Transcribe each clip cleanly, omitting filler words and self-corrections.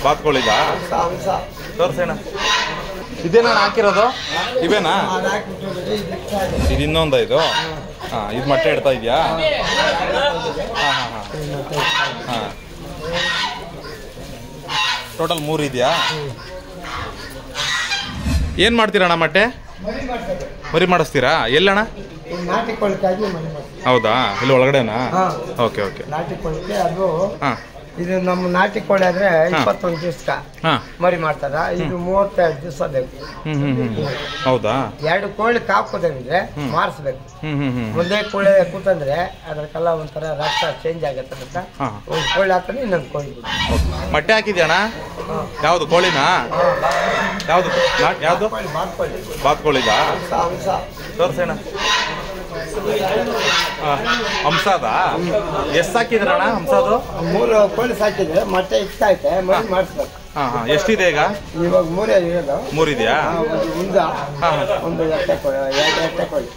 ಬಾತ್ಕೋಳಿದ ತೋರ್ಸೋಣ. ಇದೇನಾ ಹಾಕಿರೋದು? ಇವೇನಾ? ಇದು ಇನ್ನೊಂದ ಇದು? ಹಾಂ, ಇದು ಮೊಟ್ಟೆ ಇಡ್ತಾ ಇದೆಯಾ? ಹಾಂ ಹಾಂ ಹಾಂ ಹಾಂ. ಟೋಟಲ್ 3 ಇದೆಯಾ? ಏನು ಮಾಡ್ತೀರಣ್ಣ ಮೊಟ್ಟೆ? ಮರಿ ಮಾಡಿಸ್ತೀರಾ? ಎಲ್ಲಣ್ಣ? ಹೌದಾ, ಇಲ್ಲಿ ಒಳಗಡೆನಾ? Okay okay. ನಾಟಿ ಕೋಳಿಗೆ ಅದು ಹಾಂ, ಇದು ನಮ್ಮ ನಾಟಿ ಕೋಳಿ ಆದ್ರೆ 21 ದಿವಸಕ್ಕೆ ಮರಿ ಮಾಡ್ತಾರ. ಇದು 32 ದಿವಸ ಬೇಕು. ಹೌದಾ? 2 ಕೋಳಿ ಕಾಕೋದಂದ್ರೆ ಮಾರಿಸ್ಬೇಕು. ಒಂದೇ ಕೋಳಿ ಕೂತಂದ್ರೆ ಅದ್ರಕ್ಕೆಲ್ಲ ಒಂಥರ ರಕ್ತ ಚೇಂಜ್ ಆಗತ್ತೆ ಅಂತ ಒಂದು ಕೋಳಿ ಹಾಕಿದ್ರೆ ಇನ್ನೊಂದು ಕೋಳಿ. ಮೊಟ್ಟೆ ಹಾಕಿದ್ಯಾಣ? ಯಾವ್ದು ಕೋಳಿನಾ? ಯಾವ್ದು ಯಾವ್ದು? ಬಾತ್ಕೋಳಿದ ತೋರ್ಸೋಣ. ಹಂಸದ ಎಷ್ಟು ಸಾಕಿದ್ರಣ್ಣ? ಹಂಸದು 3 ಕೋಳಿ ಸಾಕಿದ್ರೆ ಮೊಟ್ಟೆ ಇಷ್ಟೈತೆ, ಮರಿ ಮಾಡಿಸ್ಬೇಕು. ಎಷ್ಟಿದೆ ಈಗ? ಇವಾಗ 3 ಇರೋದು. 3 ಇದೆಯಾ? ಒಂದು ಎಟ್ಟೆ ಕೋಳಿ, 2 ಎಟ್ಟೆ ಕೋಳಿ.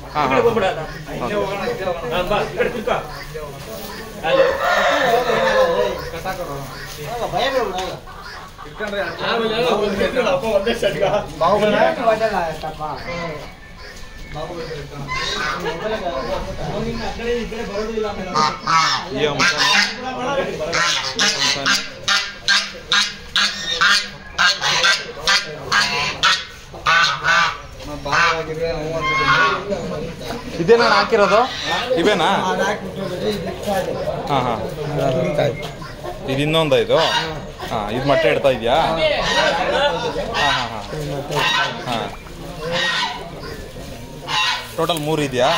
ಇದೇನಾ ಹಾಕಿರೋದು? ಇವೇನಾ? ಹಾಂ ಹಾಂ. ಇದು ಇನ್ನೊಂದ ಇದು? ಹಾಂ, ಇದು ಮೊಟ್ಟೆ ಇಡ್ತಾ ಇದೆಯಾ? ಹಾಂ ಹಾಂ ಹಾಂ ಹಾಂ. ಟೋಟಲ್ 3 ಇದೆಯಾ?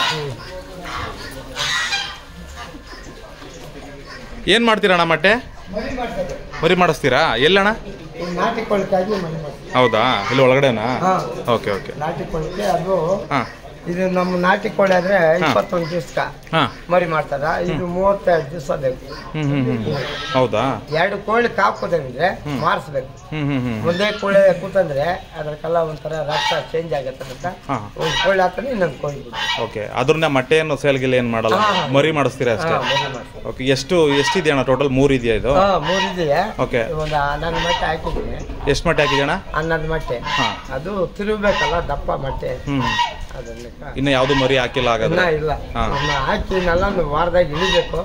ಏನು ಮಾಡ್ತೀರಣ್ಣ ಮೊಟ್ಟೆ? ಮರಿ ಮಾಡಿಸ್ತೀರಾ? ಎಲ್ಲಣ್ಣ? ನಾಟಿ ಕೋಳಿಗಾಗಿ. ಹೌದಾ, ಇಲ್ಲಿ ಒಳಗಡೆನಾ? Okay okay. ನಾಟಿ ಕೋಳಿಗೆ ಅದು ಹಾಂ, ಇದು ನಮ್ಮ ನಾಟಿ ಕೋಳಿ ಆದ್ರೆ 21 ದಿವಸಕ್ಕೆ ಮರಿ ಮಾಡ್ತಾರ. ಇದು 32 ದಿವಸ ಬೇಕು. ಹೌದಾ? 2 ಕೋಳಿ ಕಾಕೋದಂದ್ರೆ ಮಾರಿಸ್ಬೇಕು. ಒಂದೇ ಕೋಳಿ ಕೂತಂದ್ರೆ ಅದ್ರಕ್ಕೆಲ್ಲ ಒಂಥರ ರಕ್ತ ಚೇಂಜ್ ಆಗತ್ತೆ ಅಂತ ಒಂದು ಕೋಳಿ ಹಾಕಿದ್ರೆ ಇನ್ನೊಂದು ಕೋಳಿ. ಓಕೆ. ಅದ್ರನ್ನ ಮೊಟ್ಟೆಯನ್ನು ಸೇಲ್ಗಿಲ್ಲ ಏನು ಮಾಡಲ್ಲ, ಮರಿ ಮಾಡಿಸ್ತೀರಾ ಅಷ್ಟೇ? ಓಕೆ. ಎಷ್ಟಿದೆಯಣ್ಣ ಟೋಟಲ್? 3 ಇದೆಯಾ ಇದು? 3 ಇದೆಯಾ? ಓಕೆ. ಒಂದು 11 ಮೊಟ್ಟೆ ಹಾಕಿದ್ದೀನಿ. ಎಷ್ಟು ಮೊಟ್ಟೆ ಹಾಕಿದೆಯಣ್ಣ? 11 ಮೊಟ್ಟೆ. ಅದು ತಿರುಗಬೇಕಲ್ಲ, ದಪ್ಪ ಮೊಟ್ಟೆ. ಇನ್ನು ಯಾವ್ದು ಮರಿ ಹಾಕಿಲ್ಲ? ಇಲ್ಲ, ಹಾಕಿ ಒಂದು ವಾರದಾಗ ಇಳಿಬೇಕು.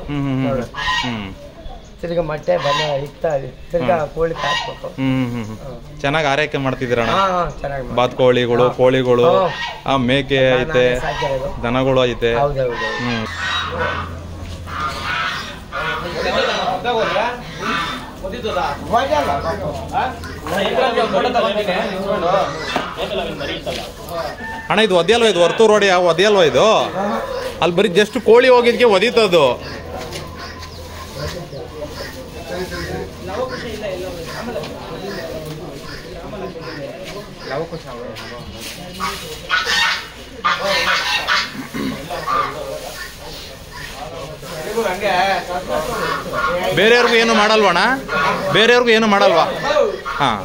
ತಿರ್ಗ ಮೊಟ್ಟೆ ಬಣ್ಣ ಇತ್ತ ತಿರ್ಗಾ ಕೋಳಿ ಹಾಕ್ಬೇಕು. ಚೆನ್ನಾಗಿ ಆರೈಕೆ ಮಾಡ್ತಿದ್ದೀರಣ್ಣ? ಬಾತ್ಕೋಳಿಗಳು, ಕೋಳಿಗಳು, ಮೇಕೆ ಐತೆ, ದನಗಳು ಐತೆ. ಅಣ್ಣ, ಇದು ಒದೆಯಲ್ವ? ಇದು ವರ್ತೂರು ರೋಡಿ ಒದೆಯಲ್ವ ಇದು? ಅಲ್ಲಿ ಬರೀ ಜಸ್ಟ್ ಕೋಳಿ ಹೋಗಿದ್ಕೆ ಒದೀತದು. ಬೇರೆಯವ್ರಿಗೂ ಏನು ಮಾಡಲ್ವಣ್ಣ? ಬೇರೆಯವ್ರಿಗೂ ಏನು ಮಾಡಲ್ವಾ? ಹಾಂ.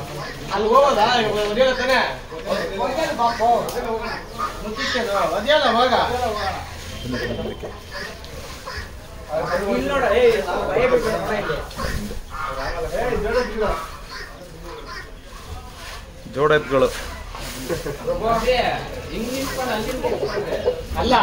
ಜೋಡ ಎತ್ತುಗಳು ಅಲ್ಲ